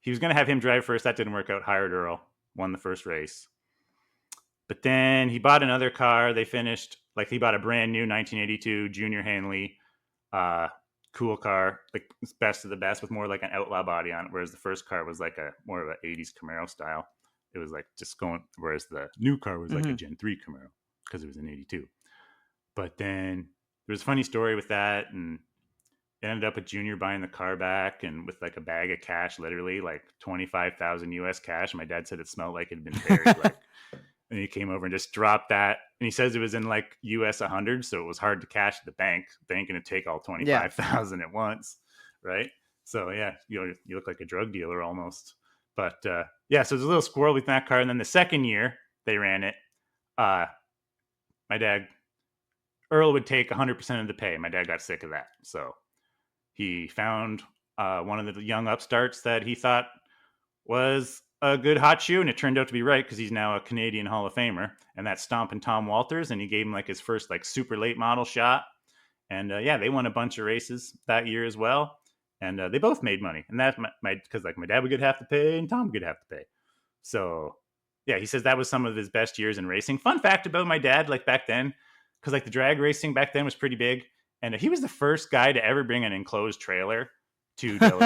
He was going to have him drive first. That didn't work out. Hired Earl, won the first race. But then he bought another car. They finished, like, he bought a brand new 1982 Junior Hanley, cool car, like best of the best with more like an outlaw body on it. Whereas the first car was like a more of an 80s Camaro style. It was like just going, whereas the new car was like a Gen 3 Camaro because it was an 82. But then there was a funny story with that, and it ended up with Junior buying the car back and with like a bag of cash, literally like 25,000 US cash. My dad said it smelled like it had been buried. Like, and he came over and just dropped that. And he says it was in like US 100, so it was hard to cash at the bank. The bank going to take all 25,000 at once, right? So yeah, you look like a drug dealer almost. But yeah, so there's a little squirrel with that car. And then the second year they ran it, my dad, Earl would take 100% of the pay. My dad got sick of that, so he found one of the young upstarts that he thought was a good hot shoe, and it turned out to be right because he's now a Canadian Hall of Famer, and that's Stompin' Tom Walters, and he gave him like his first like super late model shot, and yeah, they won a bunch of races that year as well, and they both made money, and that's my because like my dad would get half the pay and Tom would get half the pay, so yeah, he says that was some of his best years in racing. Fun fact about my dad, like back then, because like the drag racing back then was pretty big, and he was the first guy to ever bring an enclosed trailer to Delaware